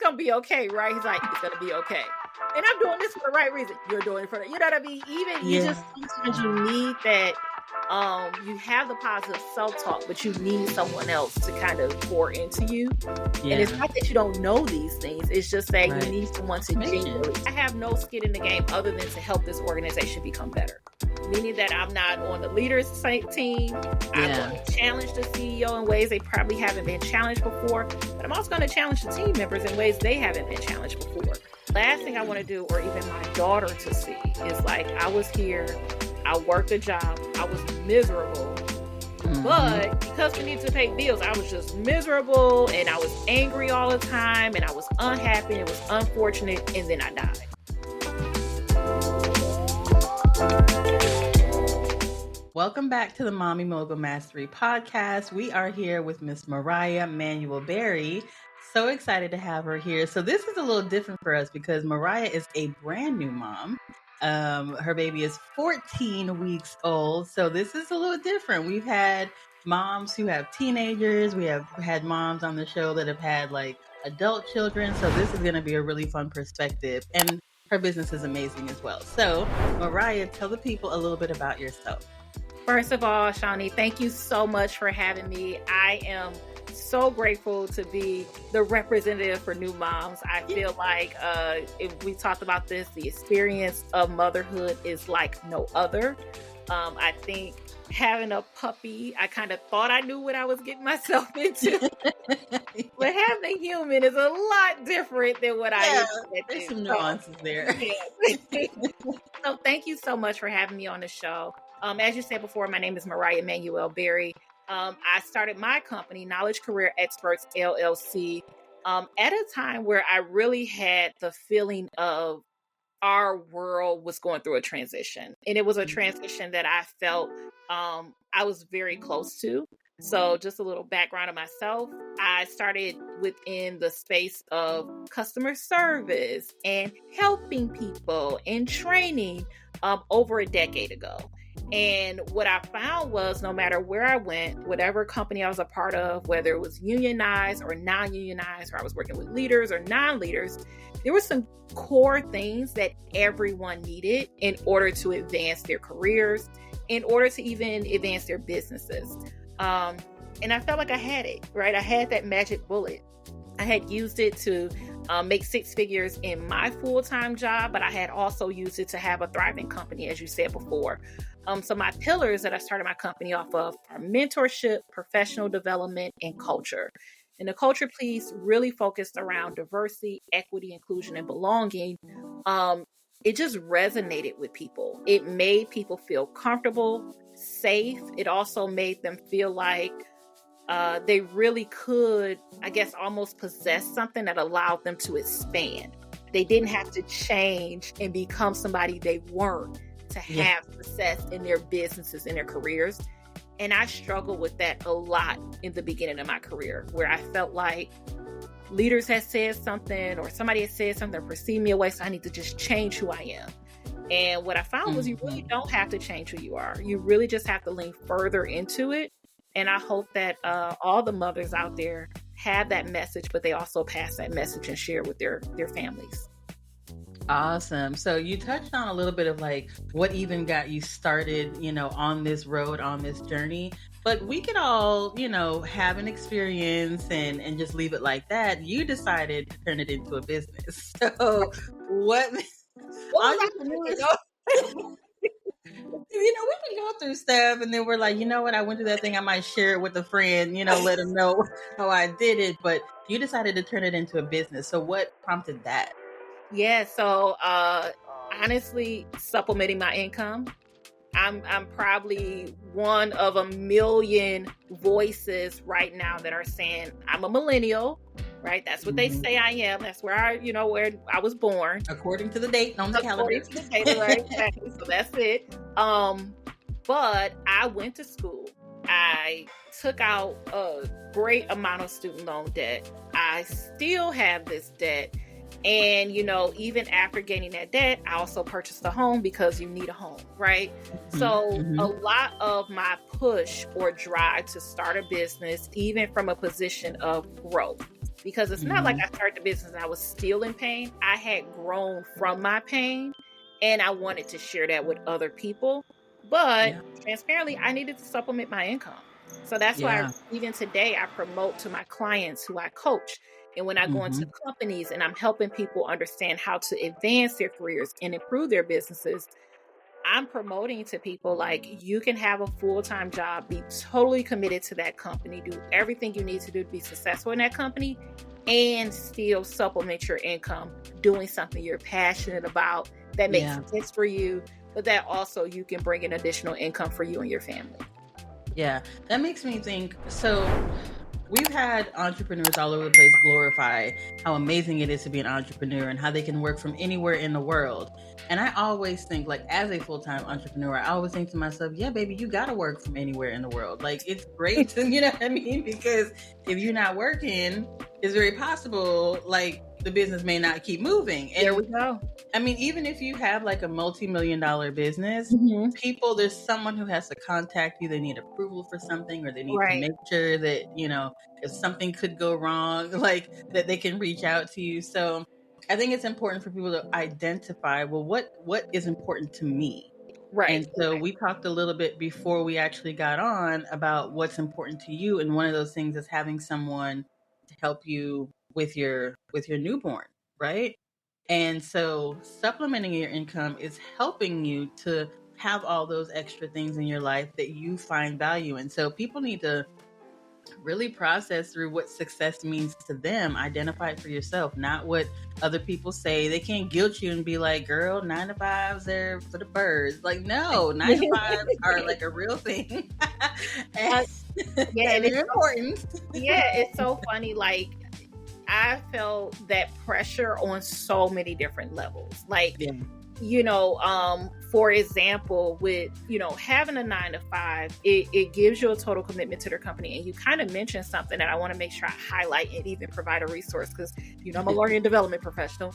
going to be okay, right? He's like, it's going to be okay. And I'm doing this for the right reason. You're doing it for the, you know what I mean? Even you just, sometimes you need that, you have the positive self-talk, but you need someone else to kind of pour into you. And it's not that you don't know these things. It's just that you need someone to genuinely. I have no skin in the game other than to help this organization become better. Meaning that I'm not on the leaders team. I'm going to challenge the CEO in ways they probably haven't been challenged before. But I'm also going to challenge the team members in ways they haven't been challenged before. Last thing I want to do, or even my daughter to see, is like, I was here, I worked a job, I was miserable. But because we needed to pay bills, I was just miserable and I was angry all the time and I was unhappy and it was unfortunate, and then I died. Welcome back to the Mommy Mogul Mastery Podcast. We are here with Miss Mariah Manuel-Berry. So excited to have her here. So this is a little different for us because Mariah is a brand new mom. Her baby is 14 weeks old. So this is a little different. We've had moms who have teenagers. We have had moms on the show that have had like adult children. So this is going to be a really fun perspective. And her business is amazing as well. So Mariah, tell the people a little bit about yourself. First of all, Shawnee, thank you so much for having me. I am so grateful to be the representative for new moms. I feel like if we talked about this, the experience of motherhood is like no other. I think having a puppy, I kind of thought I knew what I was getting myself into. But having a human is a lot different than what I expected. There's some nuances there. So thank you so much for having me on the show. As you said before, my name is Mariah Manuel-Berry. I started my company, Knowledge Career Experts, LLC, at a time where I really had the feeling of our world was going through a transition. And it was a transition that I felt I was very close to. So just a little background of myself. I started within the space of customer service and helping people and training over a decade ago. And what I found was no matter where I went, whatever company I was a part of, whether it was unionized or non-unionized, or I was working with leaders or non-leaders, there were some core things that everyone needed in order to advance their careers, in order to even advance their businesses. And I felt like I had it, right? I had that magic bullet. I had used it to make six figures in my full-time job, but I had also used it to have a thriving company, as you said before. So my pillars that I started my company off of are mentorship, professional development, and culture. And the culture piece really focused around diversity, equity, inclusion, and belonging. It just resonated with people. It made people feel comfortable, safe. It also made them feel like they really could, I guess, almost possess something that allowed them to expand. They didn't have to change and become somebody they weren't to have success in their businesses, in their careers. And I struggled with that a lot in the beginning of my career, where I felt like leaders had said something or somebody had said something that perceived me away, so I need to just change who I am. And what I found was you really don't have to change who you are. You really just have to lean further into it. And I hope that all the mothers out there have that message, but they also pass that message and share it with their families. Awesome. So you touched on a little bit of like what even got you started, on this road, on this journey, but we could all, have an experience and just leave it like that. You decided to turn it into a business. So what entrepreneurs, we can go through stuff and then we're like, you know what, I went through that thing. I might share it with a friend, let them know how I did it, but you decided to turn it into a business. So what prompted that? Yeah, so honestly, supplementing my income. I'm probably one of a million voices right now that are saying I'm a millennial, right? That's what they say I am. That's where where I was born. According to the date on the calendar. According to the date, right? Exactly. So that's it. But I went to school. I took out a great amount of student loan debt. I still have this debt. And, even after gaining that debt, I also purchased a home because you need a home, right? So a lot of my push or drive to start a business, even from a position of growth, because it's not like I started the business and I was still in pain. I had grown from my pain and I wanted to share that with other people. But transparently, I needed to supplement my income. So that's why even today I promote to my clients who I coach. And when I go into companies and I'm helping people understand how to advance their careers and improve their businesses, I'm promoting to people like, you can have a full-time job, be totally committed to that company, do everything you need to do to be successful in that company, and still supplement your income doing something you're passionate about that makes sense for you, but that also you can bring in additional income for you and your family. Yeah, that makes me think. So we've had entrepreneurs all over the place glorify how amazing it is to be an entrepreneur and how they can work from anywhere in the world. And I always think, like, as a full-time entrepreneur, I always think to myself, yeah, baby, you got to work from anywhere in the world. Like, it's great to, you know what I mean? Because if you're not working, it's very possible, like, the business may not keep moving. And there we go. I mean, even if you have like a multi-million-dollar business, people, there's someone who has to contact you. They need approval for something, or they need to make sure that, you know, if something could go wrong, like that they can reach out to you. So I think it's important for people to identify, well, what is important to me? Right. And so we talked a little bit before we actually got on about what's important to you. And one of those things is having someone to help you with your newborn, right? And so supplementing your income is helping you to have all those extra things in your life that you find value in. So people need to really process through what success means to them. Identify it for yourself, not what other people say. They can't guilt you and be like, girl, 9 to 5s are for the birds. Like, no, 9 to 5s are like a real thing. and it's important. It's so funny. Like, I felt that pressure on so many different levels. Like, you know, for example, with, you know, having a 9 to 5, it gives you a total commitment to their company. And you kind of mentioned something that I want to make sure I highlight and even provide a resource, because, you know, I'm a learning and development professional.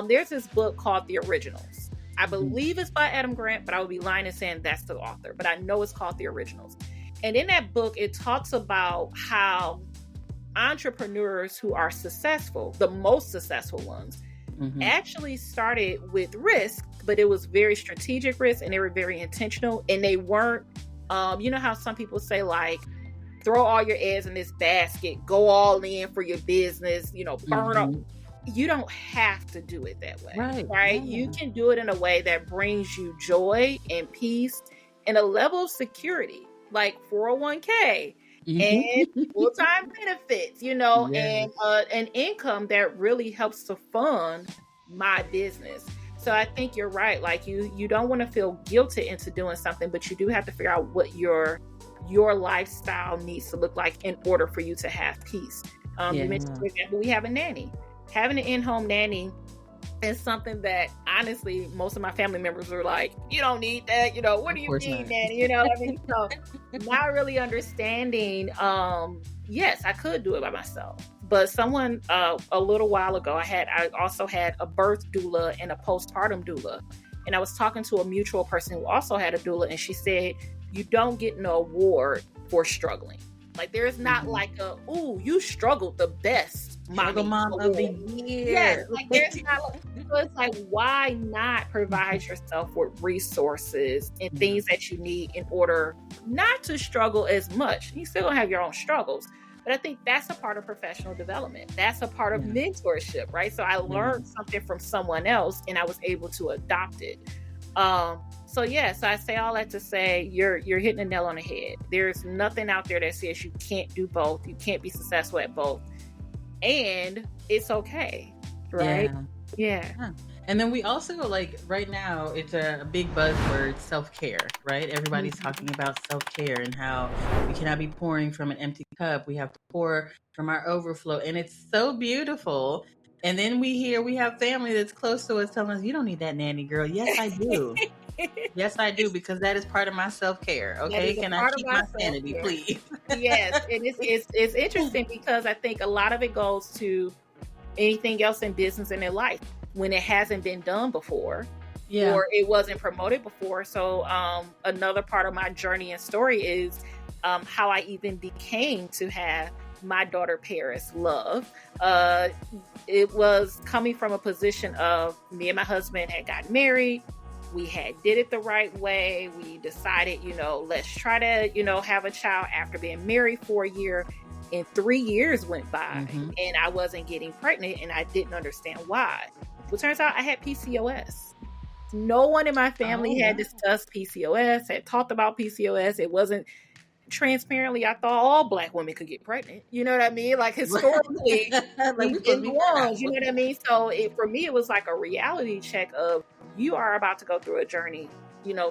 There's this book called The Originals. I believe it's by Adam Grant, but I would be lying and saying that's the author, but I know it's called The Originals. And in that book, it talks about how entrepreneurs who are successful, the most successful ones, actually started with risk, but it was very strategic risk and they were very intentional, and they weren't, you know how some people say, like, throw all your eggs in this basket, go all in for your business, you know, burn up. You don't have to do it that way, right? You can do it in a way that brings you joy and peace and a level of security, like 401k. And full-time benefits, you know, and an income that really helps to fund my business. So I think you're right. Like, you don't want to feel guilted into doing something, but you do have to figure out what your lifestyle needs to look like in order for you to have peace. You mentioned, for example, we have a nanny. Having an in-home nanny is something that, honestly, most of my family members are like, you don't need that. You know, what do you need, nanny? You know what I mean? So not really understanding, yes, I could do it by myself. But someone, a little while ago, I also had a birth doula and a postpartum doula. And I was talking to a mutual person who also had a doula, and she said, you don't get an award for struggling. Like, there's not like ooh, you struggled the best mom of the year. Yes, like, there's not. So it's like, why not provide yourself with resources and things that you need in order not to struggle as much? You still gonna have your own struggles, but I think that's a part of professional development. That's a part of mentorship, right? So I learned something from someone else, and I was able to adopt it. So I say all that to say you're hitting the nail on the head. There's nothing out there that says you can't do both. You can't be successful at both. And it's okay, right? Yeah. And then we also, like, right now, it's a big buzzword, self-care, right? Everybody's talking about self-care and how we cannot be pouring from an empty cup. We have to pour from our overflow. And it's so beautiful. And then we have family that's close to us telling us, you don't need that nanny, girl. Yes, I do. Yes, I do, because that is part of my self-care. Okay, can I keep my sanity, please? Yes, and it's interesting because I think a lot of it goes to anything else in business and in life when it hasn't been done before, or it wasn't promoted before. So another part of my journey and story is how I even became to have my daughter Paris love. It was coming from a position of me and my husband had gotten married. We had did it the right way. We decided, let's try to, have a child after being married for a year. And 3 years went by and I wasn't getting pregnant and I didn't understand why. Well, it turns out I had PCOS. No one in my family had discussed PCOS, had talked about PCOS. It wasn't transparently, I thought all Black women could get pregnant. You know what I mean? Like historically, we've been the ones, you know what I mean? So for me, it was like a reality check of you are about to go through a journey.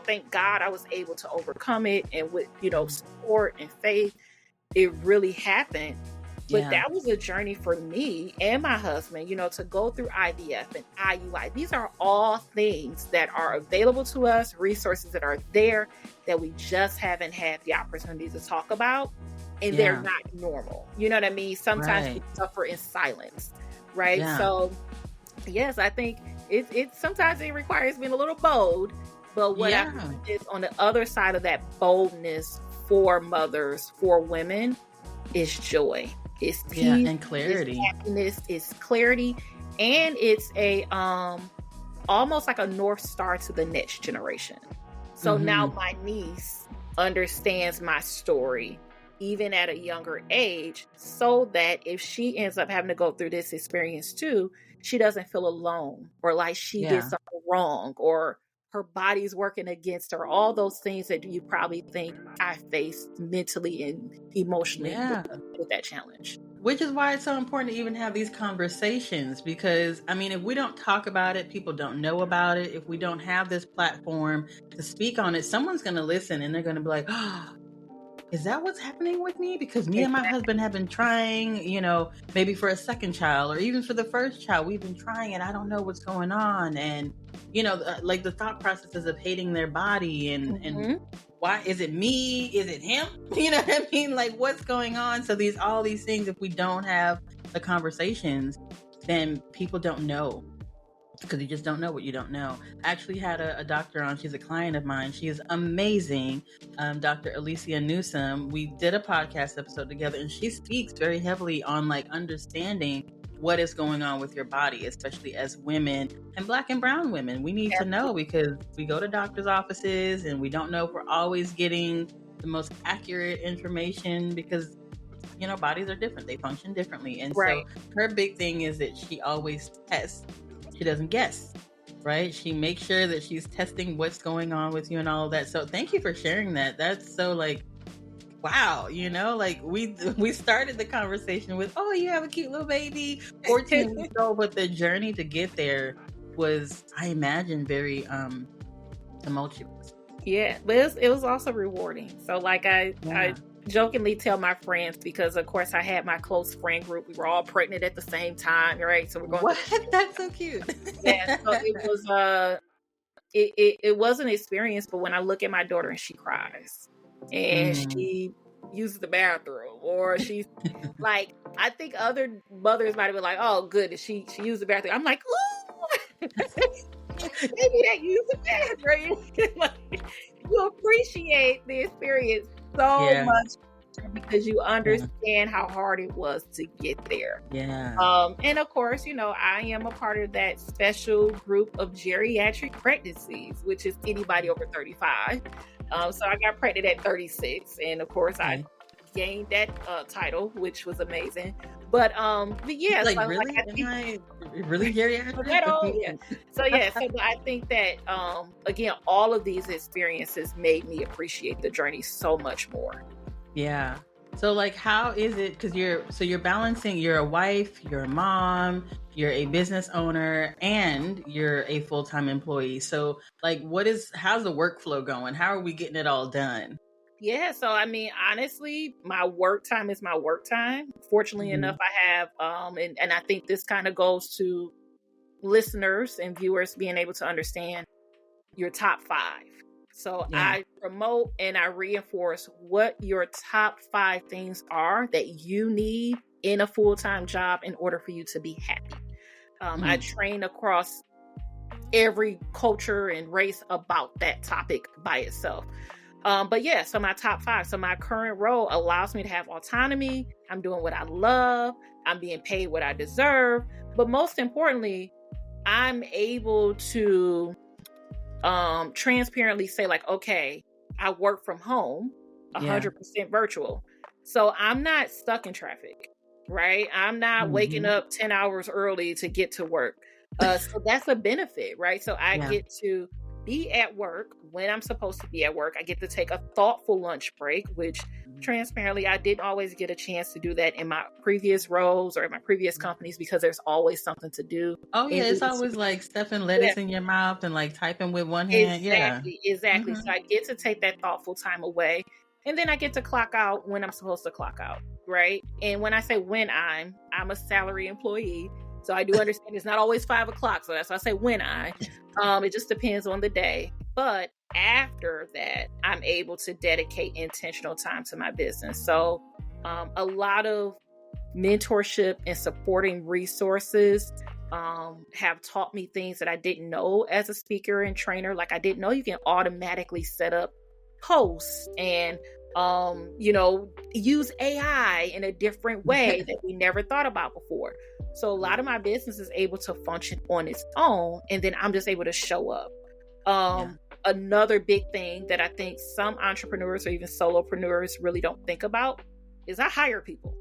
Thank God I was able to overcome it. And with, support and faith, it really happened. But that was a journey for me and my husband, to go through IVF and IUI. These are all things that are available to us, resources that are there that we just haven't had the opportunity to talk about. And they're not normal. You know what I mean? Sometimes we suffer in silence, right? Yeah. So, yes, I think it sometimes it requires being a little bold. But what I find is on the other side of that boldness for mothers, for women, is joy. It's peace, and clarity. It's happiness, it's clarity, and it's a almost like a North Star to the next generation. So now my niece understands my story, even at a younger age, so that if she ends up having to go through this experience too, she doesn't feel alone or like she did something wrong or her body's working against her. All those things that you probably think I faced mentally and emotionally with that challenge. Which is why it's so important to even have these conversations, because if we don't talk about it, people don't know about it. If we don't have this platform to speak on it, someone's going to listen and they're going to be like, oh, is that what's happening with me? Because me and my husband have been trying, maybe for a second child or even for the first child, we've been trying and I don't know what's going on. And, like the thought processes of hating their body and why is it me? Is it him? You know what I mean? Like what's going on? So all these things, if we don't have the conversations, then people don't know. Because you just don't know what you don't know. I actually had a doctor on. She's a client of mine. She is amazing. Dr. Alicia Newsom. We did a podcast episode together and she speaks very heavily on like understanding what is going on with your body, especially as women and Black and brown women. We need to know because we go to doctor's offices and we don't know if we're always getting the most accurate information because bodies are different. They function differently. And so her big thing is that she always tests. She doesn't guess, right? She makes sure that she's testing what's going on with you and all of that. So thank you for sharing that. That's so like, wow, like we started the conversation with, oh, you have a cute little baby, 14 weeks old, but the journey to get there was, I imagine, very tumultuous. Yeah, but it was also rewarding. So like I jokingly tell my friends, because of course I had my close friend group. We were all pregnant at the same time, right? So we're going. What? That's so cute. Yeah, so it was it was an experience. But when I look at my daughter and she cries and she uses the bathroom, or she's like, I think other mothers might have been like, oh, good, she used the bathroom. I'm like, ooh, maybe that used the bathroom. Like, you appreciate the experience so much because you understand how hard it was to get there. Yeah. And of course, I am a part of that special group of geriatric pregnancies, which is anybody over 35. So I got pregnant at 36, and of course I gained that title, which was amazing. But yeah, like really, am I really geriatric? Yeah. So I think that again, all of these experiences made me appreciate the journey so much more. Yeah. So like, how is it? Because you're balancing. You're a wife, you're a mom, you're a business owner, and you're a full-time employee. So like, how's the workflow going? How are we getting it all done? Yeah, so honestly, my work time is my work time. Fortunately enough, I have, and I think this kind of goes to listeners and viewers being able to understand your top 5. So I promote and I reinforce what your top 5 things are that you need in a full-time job in order for you to be happy. I train across every culture and race about that topic by itself. But yeah, so my top 5. So my current role allows me to have autonomy. I'm doing what I love. I'm being paid what I deserve. But most importantly, I'm able to transparently say like, okay, I work from home, 100% virtual. So I'm not stuck in traffic, right? I'm not waking up 10 hours early to get to work. So that's a benefit, right? So I get to be at work when I'm supposed to be at work. I get to take a thoughtful lunch break, which transparently, I didn't always get a chance to do that in my previous roles or in my previous companies because there's always something to do. Oh yeah, it's always like stuffing lettuce in your mouth and like typing with one hand. Exactly. So I get to take that thoughtful time away, and then I get to clock out when I'm supposed to clock out, right? And when I say when I'm a salary employee, so I do understand it's not always 5 o'clock. So that's why I say when it just depends on the day. But after that, I'm able to dedicate intentional time to my business. So a lot of mentorship and supporting resources have taught me things that I didn't know as a speaker and trainer. Like I didn't know you can automatically set up posts and use AI in a different way that we never thought about before. So a lot of my business is able to function on its own, and then I'm just able to show up. Another big thing that I think some entrepreneurs or even solopreneurs really don't think about is I hire people.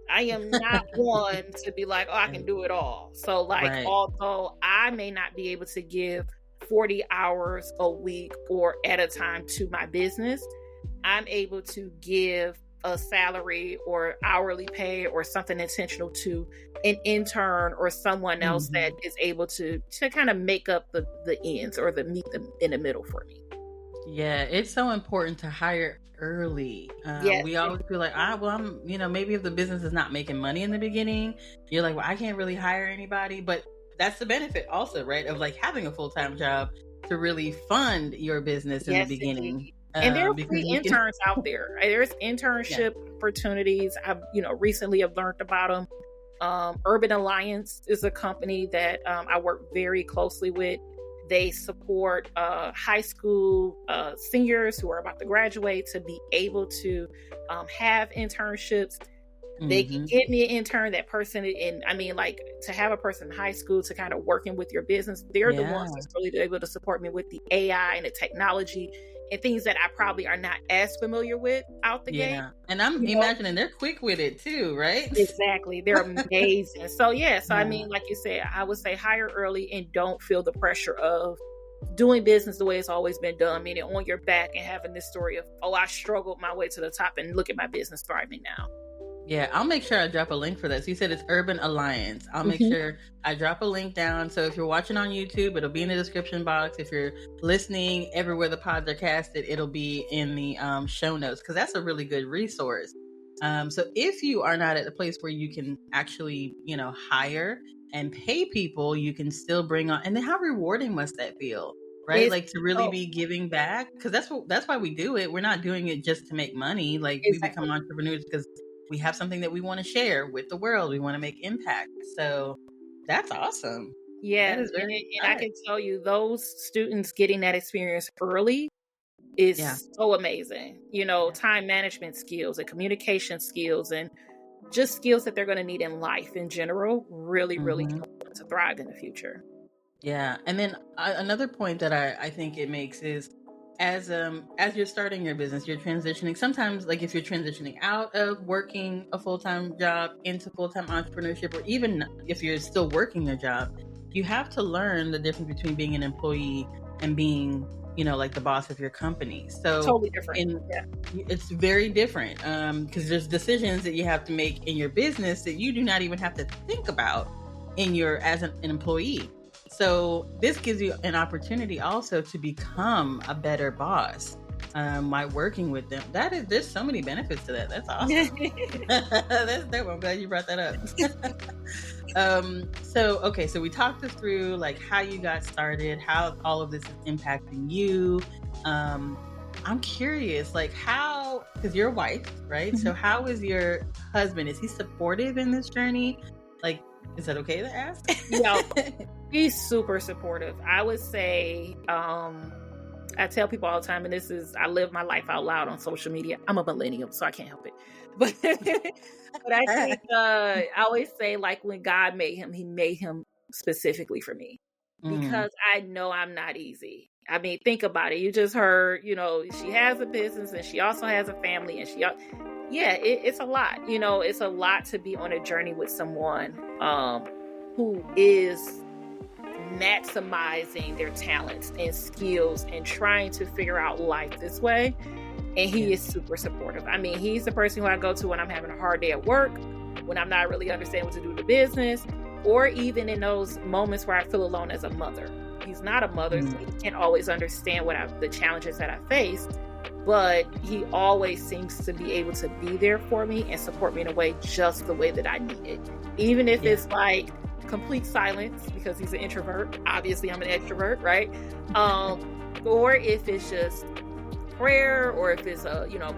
I am not one to be like, oh, I can do it all. So like, although I may not be able to give 40 hours a week or at a time to my business, I'm able to give a salary or hourly pay or something intentional to an intern or someone else that is able to kind of make up the ends or meet them in the middle for me. Yeah, it's so important to hire early. We always feel like, I'm, maybe if the business is not making money in the beginning, you're like, well, I can't really hire anybody. But that's the benefit also, right? Of like having a full-time job to really fund your business in the beginning. Indeed. And there are free interns out there. There's internship opportunities. I've, recently have learned about them. Urban Alliance is a company that I work very closely with. They support high school seniors who are about to graduate to be able to have internships. They can get me an intern, that person, and I mean, like, to have a person in high school to kind of working with your business, they're the ones that's really able to support me with the AI and the technology and things that I probably are not as familiar with out the gate. And I'm imagining they're quick with it too, right? Exactly. They're amazing. So I mean, like you said, I would say hire early and don't feel the pressure of doing business the way it's always been done, meaning on your back and having this story of, oh, I struggled my way to the top and look at my business thriving now. Yeah, I'll make sure I drop a link for that. So you said it's Urban Alliance. I'll make sure I drop a link down. So if you're watching on YouTube, it'll be in the description box. If you're listening everywhere the pods are casted, it'll be in the show notes, because that's a really good resource. So if you are not at a place where you can actually, hire and pay people, you can still bring on. And then how rewarding must that feel? Right? Like to really be giving back, because that's why we do it. We're not doing it just to make money. Like we become entrepreneurs because we have something that we want to share with the world. We want to make impact. So that's awesome. Yeah. That is and I can tell you, those students getting that experience early is so amazing. Time management skills and communication skills and just skills that they're going to need in life in general really help them to thrive in the future. Yeah. And then another point that I think it makes is, as you're starting your business, you're transitioning. Sometimes, like if you're transitioning out of working a full-time job into full-time entrepreneurship, or even if you're still working your job, you have to learn the difference between being an employee and being, like the boss of your company. So totally different. It's very different because there's decisions that you have to make in your business that you do not even have to think about as an employee. So this gives you an opportunity also to become a better boss by working with them. There's so many benefits to that. That's awesome. That's dope. I'm glad you brought that up. So we talked through like how you got started, how all of this is impacting you. I'm curious, like how, because you're a wife, right? So how is your husband? Is he supportive in this journey? Like, is that okay to ask? Yeah. He's super supportive. I would say I tell people all the time, and I live my life out loud on social media. I'm a millennial, so I can't help it. But, but I think, I always say, like, when God made him, he made him specifically for me, because I know I'm not easy. I mean, think about it. You just heard, she has a business and she also has a family, and it's a lot. It's a lot to be on a journey with someone who is maximizing their talents and skills and trying to figure out life this way. And he is super supportive. I mean, he's the person who I go to when I'm having a hard day at work, when I'm not really understanding what to do with the business, or even in those moments where I feel alone as a mother. He's not a mother, so he can't always understand the challenges that I face, but he always seems to be able to be there for me and support me in a way just the way that I need it. Even if it's like complete silence, because he's an introvert. Obviously, I'm an extrovert, right? Or if it's just prayer, or if it's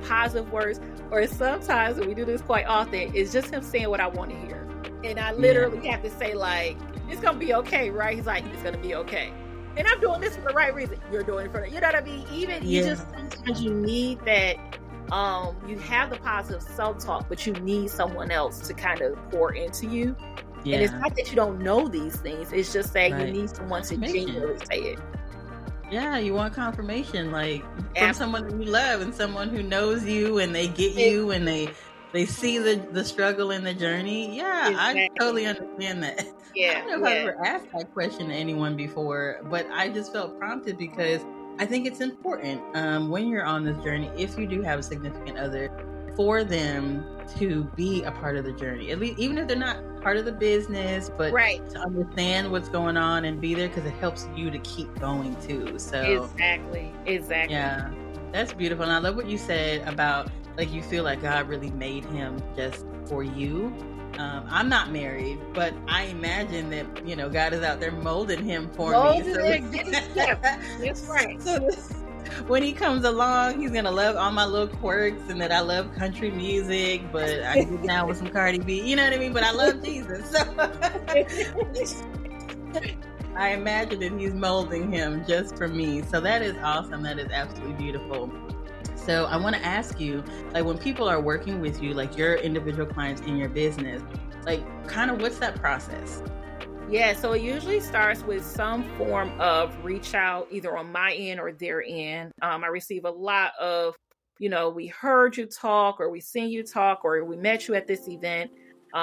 positive words, or sometimes, and we do this quite often, it's just him saying what I want to hear. And I literally have to say, like, it's going to be okay, right? He's like, it's going to be okay. And I'm doing this for the right reason. You're doing it for the, you know what I mean? You just, sometimes you need that, you have the positive self-talk, but you need someone else to kind of pour into you. Yeah. And it's not that you don't know these things. It's just that you need someone to genuinely say it. Yeah, you want confirmation, like from someone that you love and someone who knows you, and they get you, and they see the struggle in the journey. Yeah, exactly. I totally understand that. Yeah, I don't know if I've ever asked that question to anyone before, but I just felt prompted because I think it's important when you're on this journey, if you do have a significant other, for them to be a part of the journey, at least, even if they're not part of the business, but to understand what's going on and be there, because it helps you to keep going too. So exactly. Yeah, that's beautiful. And I love what you said about, like, you feel like God really made him just for you. I'm not married, but I imagine that, God is out there molding him for me. So that's right. So when he comes along, he's going to love all my little quirks, and that I love country music, but I get down with some Cardi B, you know what I mean? But I love Jesus. So I imagine that he's molding him just for me. So that is awesome. That is absolutely beautiful. So I want to ask you, like, when people are working with you, like your individual clients in your business, like, kind of what's that process? Yeah, so it usually starts with some form of reach out, either on my end or their end. I receive a lot of, we heard you talk, or we seen you talk, or we met you at this event.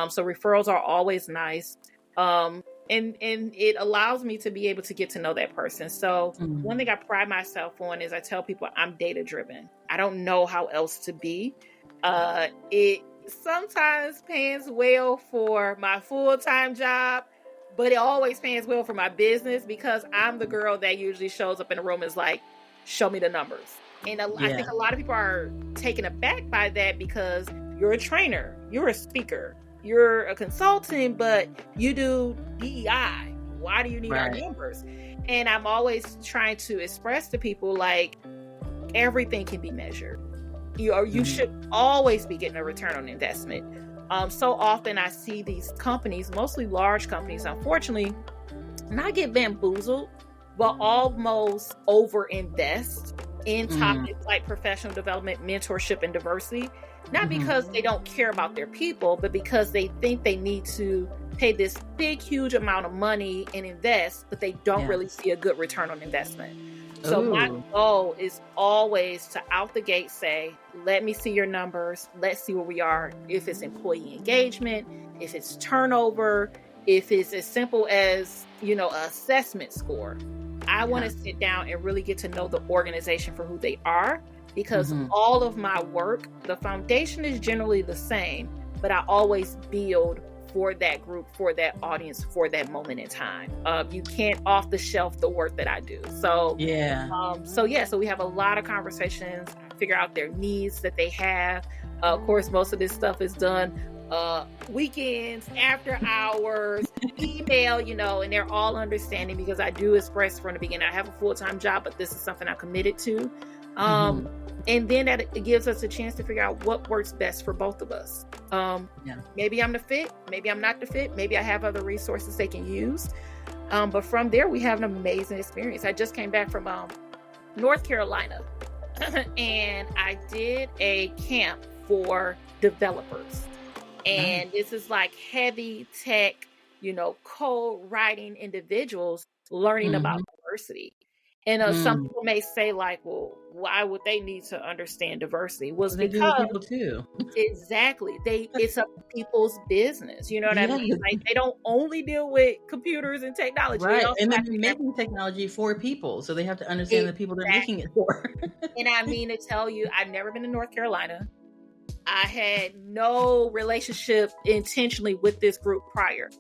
So referrals are always nice. And it allows me to be able to get to know that person. So one thing I pride myself on is I tell people I'm data driven. I don't know how else to be. It sometimes pays well for my full-time job, but it always pays well for my business, because I'm the girl that usually shows up in a room and is like, show me the numbers. And I think a lot of people are taken aback by that, because you're a trainer, you're a speaker, you're a consultant, but you do DEI. Why do you need our numbers? And I'm always trying to express to people, like, everything can be measured. You should always be getting a return on investment. So often I see these companies, mostly large companies, unfortunately, not get bamboozled, but almost overinvest in topics like professional development, mentorship, and diversity. Not because they don't care about their people, but because they think they need to pay this big, huge amount of money and invest, but they don't really see a good return on investment. So my goal is always to out the gate say, let me see your numbers. Let's see where we are. If it's employee engagement, if it's turnover, if it's as simple as, an assessment score. I want to sit down and really get to know the organization for who they are, because all of my work, the foundation is generally the same, but I always build for that group, for that audience, for that moment in time. You can't off the shelf the work that I do. So so we have a lot of conversations, figure out their needs that they have. Of course, most of this stuff is done weekends, after hours, email, and they're all understanding, because I do express from the beginning, I have a full-time job, but this is something I'm committed to. And then that it gives us a chance to figure out what works best for both of us. Maybe I'm the fit, maybe I'm not the fit, maybe I have other resources they can use. But from there, we have an amazing experience. I just came back from North Carolina. And I did a camp for developers. And this is like heavy tech, code writing individuals learning about diversity. And some people may say, like, well, why would they need to understand diversity? Was they because do with people too. Exactly. It's a people's business. You know what I mean? Like, they don't only deal with computers and technology. Right. And they're making technology for people. So they have to understand the people they're making it for. And I mean to tell you, I've never been to North Carolina. I had no relationship intentionally with this group prior.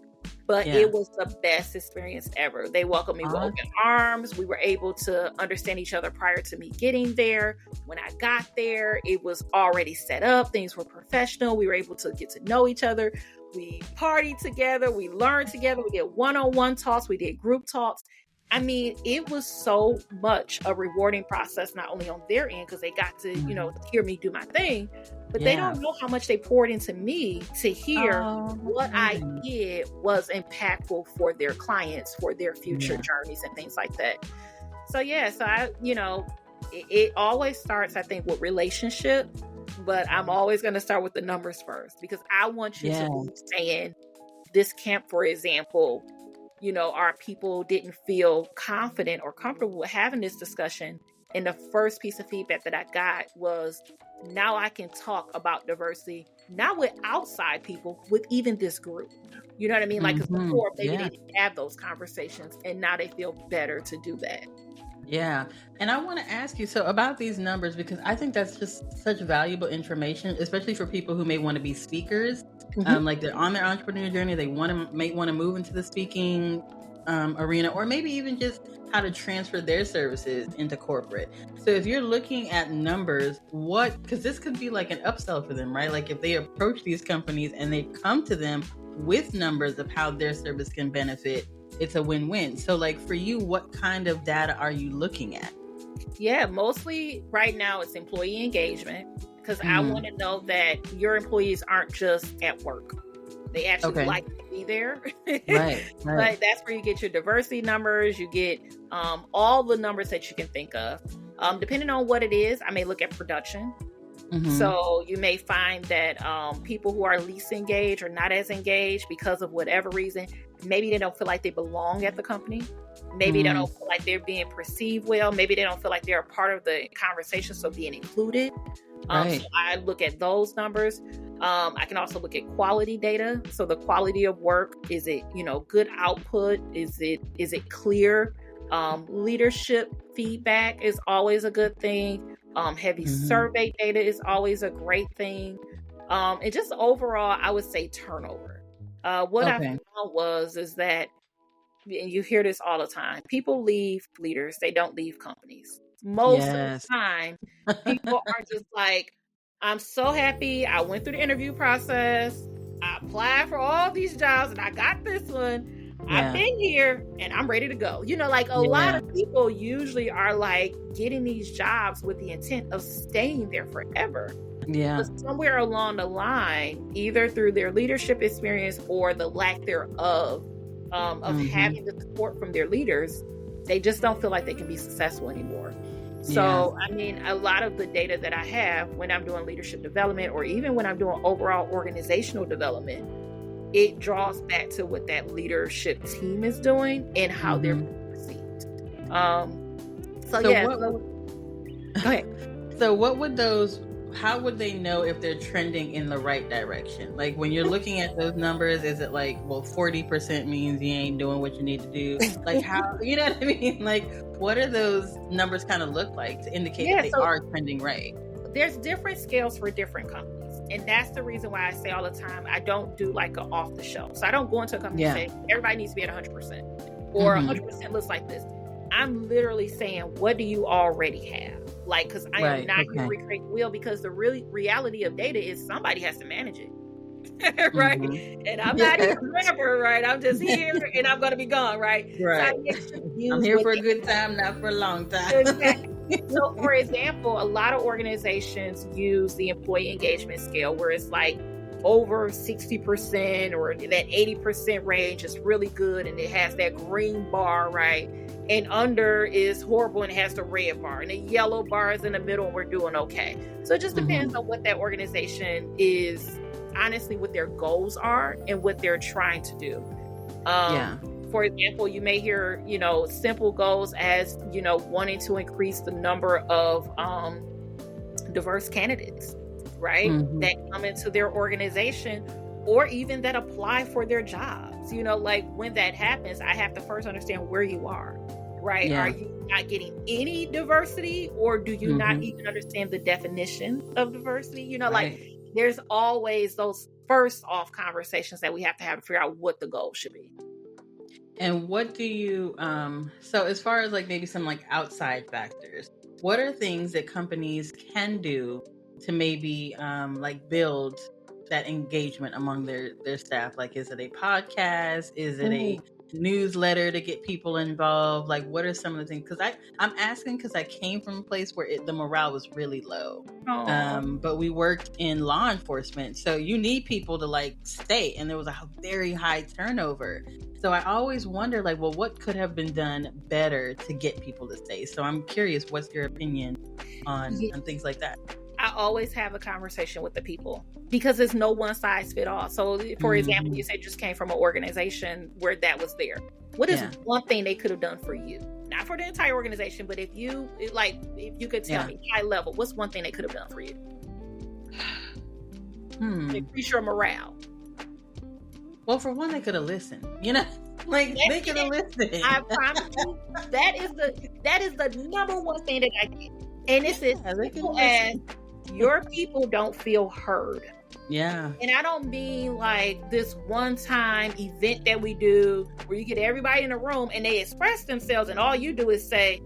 But it was the best experience ever. They welcomed me with open arms. We were able to understand each other prior to me getting there. When I got there, it was already set up. Things were professional. We were able to get to know each other. We partied together. We learned together. We did one-on-one talks. We did group talks. I mean, it was so much a rewarding process, not only on their end, because they got to, hear me do my thing, but they don't know how much they poured into me to hear what I did was impactful for their clients, for their future journeys and things like that. So, it always starts, I think, with relationship, but I'm always going to start with the numbers first, because I want you to be saying this camp, for example, our people didn't feel confident or comfortable with having this discussion. And the first piece of feedback that I got was, now I can talk about diversity, not with outside people, with even this group. You know what I mean? Like, because before, maybe they didn't have those conversations, and now they feel better to do that. Yeah. And I want to ask you, so about these numbers, because I think that's just such valuable information, especially for people who may want to be speakers. Like, they're on their entrepreneur journey. They may want to move into the speaking arena, or maybe even just how to transfer their services into corporate. So if you're looking at numbers, because this could be like an upsell for them, right? Like, if they approach these companies and they come to them with numbers of how their service can benefit, it's a win-win. So, like, for you, what kind of data are you looking at? Yeah, mostly right now it's employee engagement, because I want to know that your employees aren't just at work. They actually like to be there. Right. But that's where you get your diversity numbers. You get all the numbers that you can think of. Depending on what it is, I may look at production. So you may find that people who are least engaged or not as engaged because of whatever reason, maybe they don't feel like they belong at the company. Maybe they don't feel like they're being perceived well. Maybe they don't feel like they're a part of the conversation, so being included. So I look at those numbers. I can also look at quality data. So the quality of work, is it, good output? Is it clear? Leadership feedback is always a good thing. Heavy survey data is always a great thing. And just overall, I would say turnover. What I found is that, and you hear this all the time, people leave leaders, they don't leave companies. Most of the time, people are just like, I'm so happy I went through the interview process, I applied for all these jobs, and I got this one. I've been here and I'm ready to go. Like, a lot of people usually are like getting these jobs with the intent of staying there forever. But somewhere along the line, either through their leadership experience or the lack thereof, of having the support from their leaders, they just don't feel like they can be successful anymore. So, I mean, a lot of the data that I have when I'm doing leadership development, or even when I'm doing overall organizational development, it draws back to what that leadership team is doing and how they're perceived. Go ahead. So how would they know if they're trending in the right direction? Like, when you're looking at those numbers, is it like, well, 40% means you ain't doing what you need to do? Like, how, you know what I mean? Like, what are those numbers kind of look like to indicate that they are trending right? There's different scales for different companies. And that's the reason why I say all the time, I don't do like an off the shelf. So I don't go into a company and say, everybody needs to be at 100%. Or 100% looks like this. I'm literally saying, what do you already have? Like, because I am not going to recreate the wheel, because the reality of data is somebody has to manage it. Right? And I'm not here forever, right? I'm just here and I'm going to be gone, right? Right. So I'm here for a good time, not for a long time. Exactly. So, for example, a lot of organizations use the employee engagement scale, where it's like over 60% or that 80% range is really good, and it has that green bar, right? and under is horrible and has the red bar, and the yellow bar is in the middle and we're doing okay. So it just depends on what that organization is, honestly, what their goals are and what they're trying to do. For example, you may hear, simple goals as, wanting to increase the number of diverse candidates, right? That come into their organization, or even that apply for their jobs. Like when that happens, I have to first understand where you are, right? Are you not getting any diversity, or do you not even understand the definition of diversity? Like there's always those first off conversations that we have to have to figure out what the goal should be. And what do you, so as far as like maybe some like outside factors, what are things that companies can do to maybe like build that engagement among their staff? Like, is it a podcast? Is it a newsletter to get people involved? Like, what are some of the things? Because I'm asking because I came from a place where the morale was really low. But we worked in law enforcement, so you need people to like stay, and there was a very high turnover. So I always wonder, like, well, what could have been done better to get people to stay? So I'm curious, what's your opinion on things like that? I always have a conversation with the people because it's no one size fit all. So for example, you said you just came from an organization where that was there. What is one thing they could have done for you? Not for the entire organization, but if you could tell me high level, what's one thing they could have done for you? Increase your morale. Well, for one, they could have listened, like they could have listened. I promise you, that is the number one thing that I get. And it's as simple as your people don't feel heard. Yeah. And I don't mean like this one-time event that we do where you get everybody in a room and they express themselves and all you do is say,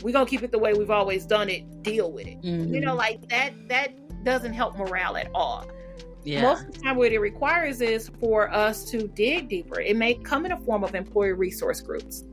we're going to keep it the way we've always done it, deal with it. Like that doesn't help morale at all. Yeah. Most of the time what it requires is for us to dig deeper. It may come in a form of employee resource groups.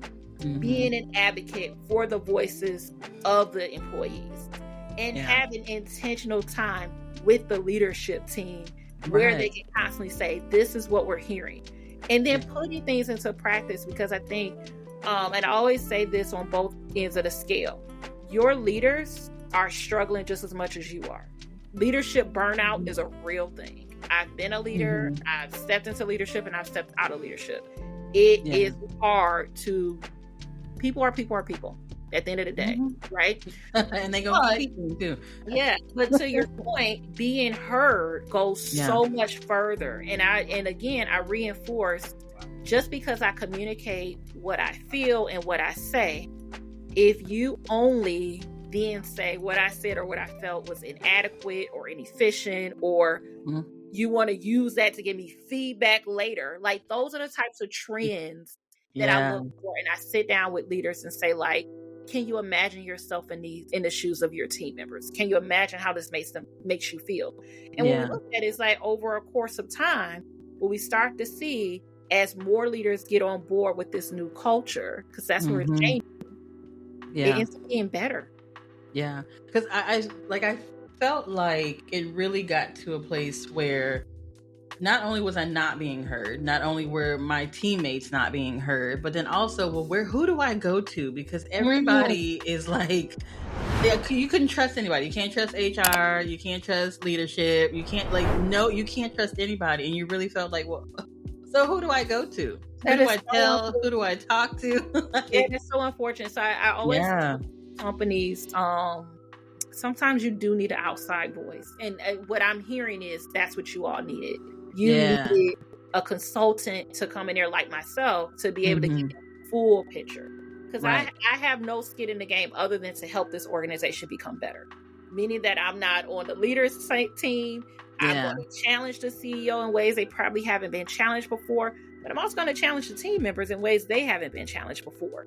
Being an advocate for the voices of the employees and having intentional time with the leadership team where they can constantly say, this is what we're hearing. And then putting things into practice, because I think, and I always say this on both ends of the scale, your leaders are struggling just as much as you are. Leadership burnout is a real thing. I've been a leader, I've stepped into leadership, and I've stepped out of leadership. It is hard to... People are people at the end of the day, right? And they go people too. Yeah, but to your point, being heard goes so much further. And again, I reinforce, just because I communicate what I feel and what I say, if you only then say what I said or what I felt was inadequate or inefficient, or you want to use that to give me feedback later, like those are the types of trends that I look for. And I sit down with leaders and say, like, can you imagine yourself in the shoes of your team members? Can you imagine how this makes you feel? And when we look at it, it's like over a course of time, what we start to see as more leaders get on board with this new culture, because that's where it's changing. It's getting better. Yeah, because I felt like it really got to a place where not only was I not being heard, not only were my teammates not being heard, but then also, well, who do I go to? Because everybody is like, you couldn't trust anybody. You can't trust HR. You can't trust leadership. You can't you can't trust anybody. And you really felt like, well, so who do I go to? Who do I tell? Who do I talk to? It's so unfortunate. So I always tell companies, sometimes you do need an outside voice. And what I'm hearing is that's what you all needed. You needed a consultant to come in there like myself to be able to get the full picture. Because I have no skin in the game other than to help this organization become better. Meaning that I'm not on the leaders team. I'm going to challenge the CEO in ways they probably haven't been challenged before. But I'm also going to challenge the team members in ways they haven't been challenged before.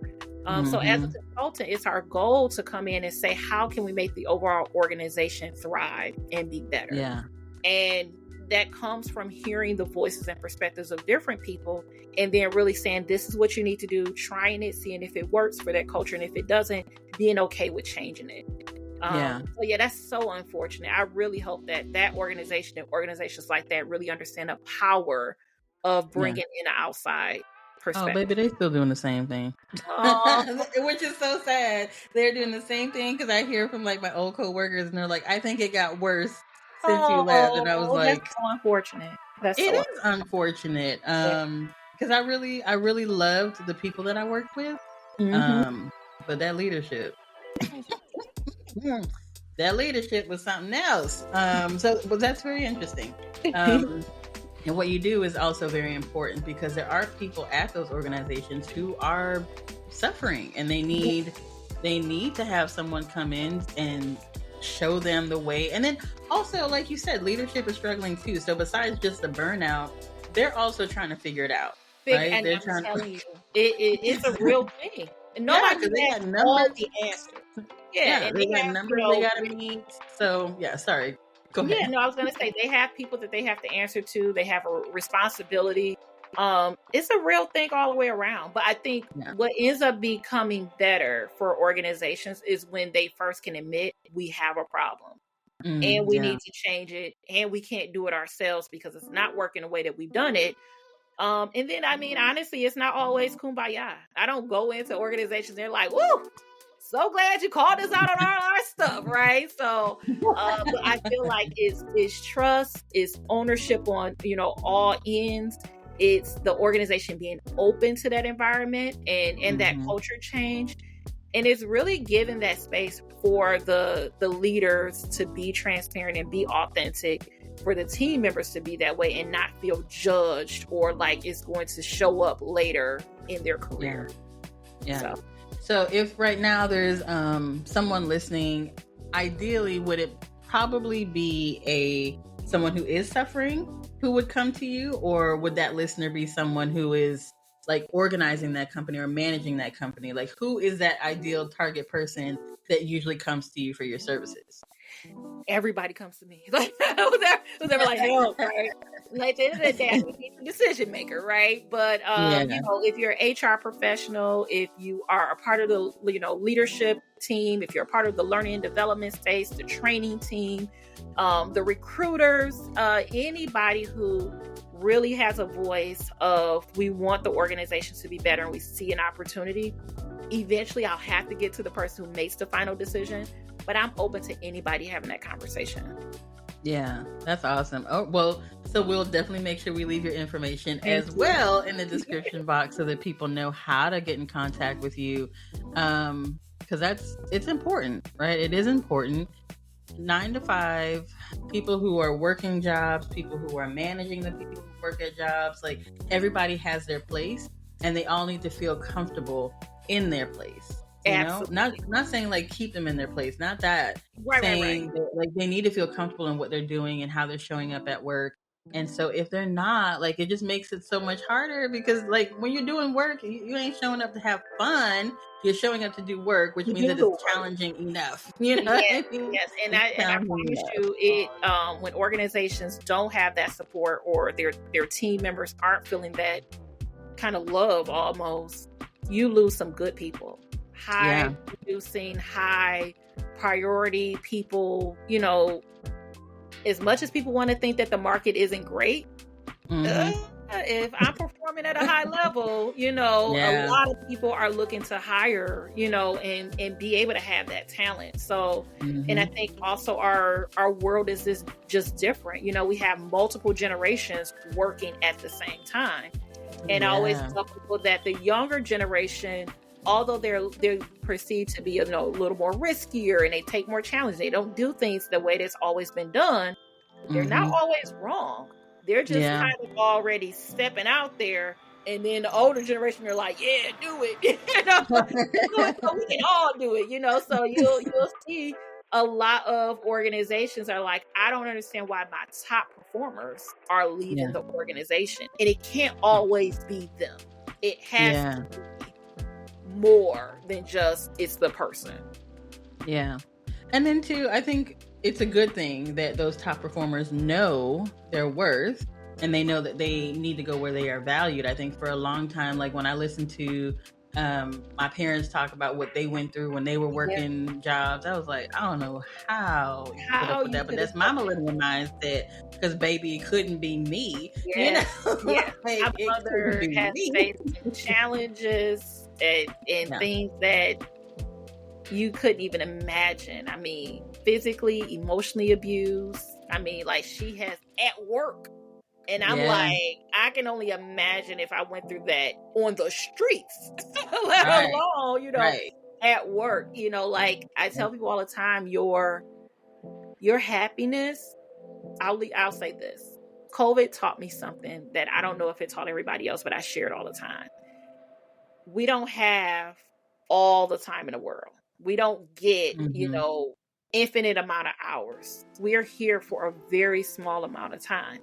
So as a consultant, it's our goal to come in and say, how can we make the overall organization thrive and be better? Yeah. And that comes from hearing the voices and perspectives of different people and then really saying, this is what you need to do, trying it, seeing if it works for that culture. And if it doesn't, being okay with changing it. So that's so unfortunate. I really hope that organization and organizations like that really understand the power of bringing in an outside Oh, perspective. baby, they still doing the same thing. Oh, Which is so sad. They're doing the same thing because I hear from like my old coworkers and they're like, I think it got worse since you left. And I was that's like, so unfortunate. That's it so is unfortunate. unfortunate. Because I really loved the people that I worked with. Mm-hmm. But that leadership. That leadership was something else. But that's very interesting. And what you do is also very important because there are people at those organizations who are suffering and they need to have someone come in and show them the way. And then also, like you said, leadership is struggling too. So besides just the burnout, they're also trying to figure it out. Right? And They're I'm trying telling you, it's a real thing. And nobody they has got all numbers. the answers. Yeah, And they they got have, numbers they got to meet. So yeah, sorry. Go ahead. Yeah, no, I was gonna say they have people that they have to answer to. They have a responsibility. It's a real thing all the way around. But I think what ends up becoming better for organizations is when they first can admit we have a problem and we need to change it, and we can't do it ourselves because it's not working the way that we've done it. And then I mean, honestly, it's not always kumbaya. I don't go into organizations, they're like, woo, so glad you called us out on our stuff, right? So but I feel like it's trust, it's ownership on, all ends. It's the organization being open to that environment and that culture change. And it's really giving that space for the leaders to be transparent and be authentic, for the team members to be that way and not feel judged or like it's going to show up later in their career. Yeah. So if right now there's someone listening, ideally would it probably be someone who is suffering who would come to you, or would that listener be someone who is like organizing that company or managing that company? Like, who is that ideal target person that usually comes to you for your services? Everybody comes to me. Like, who's ever like, help, right? Like, at the end of the day, I think he's a decision maker, right? But if you're an HR professional, if you are a part of the leadership team, if you're a part of the learning and development space, the training team, the recruiters, anybody who really has a voice of we want the organization to be better and we see an opportunity, eventually I'll have to get to the person who makes the final decision. But I'm open to anybody having that conversation. Yeah, that's awesome. Oh, well, so we'll definitely make sure we leave your information as well in the description box so that people know how to get in contact with you. Because it's important, right? It is important. 9 to 5, people who are working jobs, people who are managing the people who work at jobs, like everybody has their place and they all need to feel comfortable in their place. Not saying like keep them in their place, not that. Saying that, like, they need to feel comfortable in what they're doing and how they're showing up at work. And so if they're not, like, it just makes it so much harder because like when you're doing work, you ain't showing up to have fun. You're showing up to do work, which means that it's challenging enough. Yes, and I promise you, it when organizations don't have that support or their team members aren't feeling that kind of love, almost, you lose some good people. High producing, high priority people, as much as people want to think that the market isn't great, if I'm performing at a high level, a lot of people are looking to hire, and be able to have that talent. So, and I think also our world is just different. We have multiple generations working at the same time. And I always tell people that the younger generation, although they're perceived to be a little more riskier and they take more challenges, they don't do things the way that's always been done. They're not always wrong. They're just kind of already stepping out there. And then the older generation are like, yeah, do it. So we can all do it, So you'll see a lot of organizations are like, I don't understand why my top performers are leaving the organization. And it can't always be them. It has to be more than just it's the person. Yeah. And then too, I think it's a good thing that those top performers know their worth and they know that they need to go where they are valued. I think for a long time, like when I listened to my parents talk about what they went through when they were working jobs. I was like, I don't know how you put up with that, but that's my millennial mindset, because baby, it couldn't be me. You know, yeah. like, My mother has faced some challenges and things that you couldn't even imagine. I mean, physically, emotionally abused. I mean, like, she has at work. And I'm like, I can only imagine if I went through that on the streets, let alone, you know, at work. You know, like, I tell people all the time, your happiness, I'll say this. COVID taught me something that I don't know if it taught everybody else, but I share it all the time. We don't have all the time in the world. We don't get, you know, infinite amount of hours. We're here for a very small amount of time.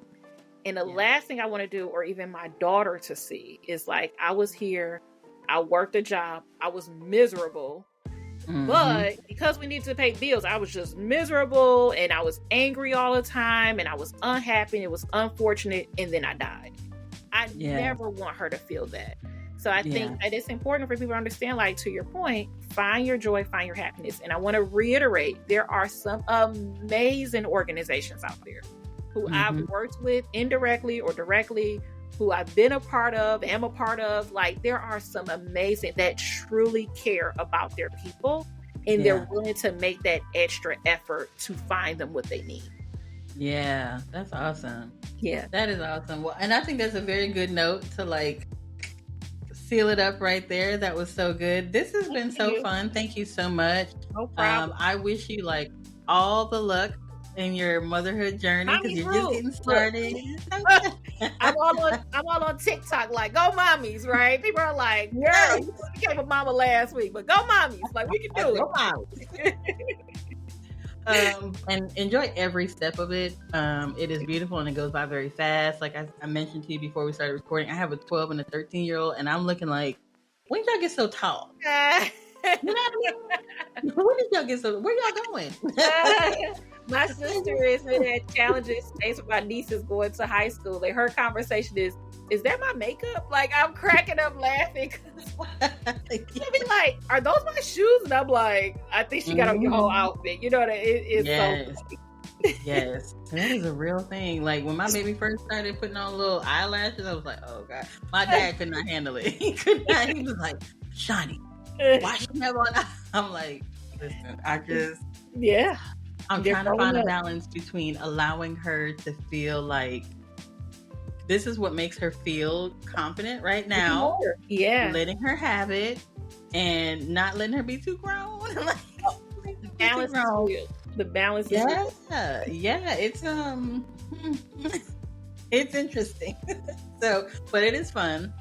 And the last thing I want to do, or even my daughter to see, is like, I was here, I worked a job, I was miserable, but because we needed to pay bills, I was just miserable, and I was angry all the time, and I was unhappy, and it was unfortunate, and then I died. I never want her to feel that. So I think that it's important for people to understand, like, to your point, find your joy, find your happiness. And I want to reiterate, there are some amazing organizations out there who I've worked with indirectly or directly, who I've been a part of, am a part of. Like, there are some amazing that truly care about their people, and they're willing to make that extra effort to find them what they need. Yeah, that's awesome. Yeah, that is awesome. Well, and I think that's a very good note to, like, seal it up right there. That was so good. This has been so fun. Thank you so much. No problem. I wish you, like, all the luck in your motherhood journey, because you're just getting started. I'm all on TikTok, like, go mommies, right? People are like, girl, you became a mama last week, but go mommies, like, we can do it. Go mommies. And enjoy every step of it. It is beautiful, and it goes by very fast. Like I mentioned to you before we started recording, I have a 12 and a 13-year-old, and I'm looking like, when did y'all get so tall? You know what I mean? When did y'all get so? Where y'all going? My sister is in that challenging space with my nieces going to high school. Like, her conversation is that my makeup? Like, I'm cracking up laughing. She'll be like, are those my shoes? And I'm like, I think she got on your whole outfit. You know what? It's so funny. Yes, that is a real thing. Like, when my baby first started putting on little eyelashes, I was like, oh God. My dad could not handle it. He could not. He was like, Shawnee, why she have on? I'm like, listen, I'm trying to find a balance between allowing her to feel like this is what makes her feel confident right now. Letting her have it, and not letting her be too grown. Like, the balance is real. The balance is real. Yeah. It's interesting. But it is fun.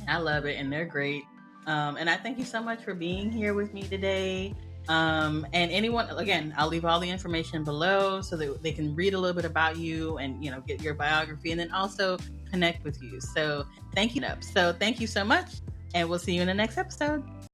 I love it, and they're great. And I thank you so much for being here with me today. And anyone, again, I'll leave all the information below so that they can read a little bit about you and, you know, get your biography, and then also connect with you. So thank you so much, and we'll see you in the next episode.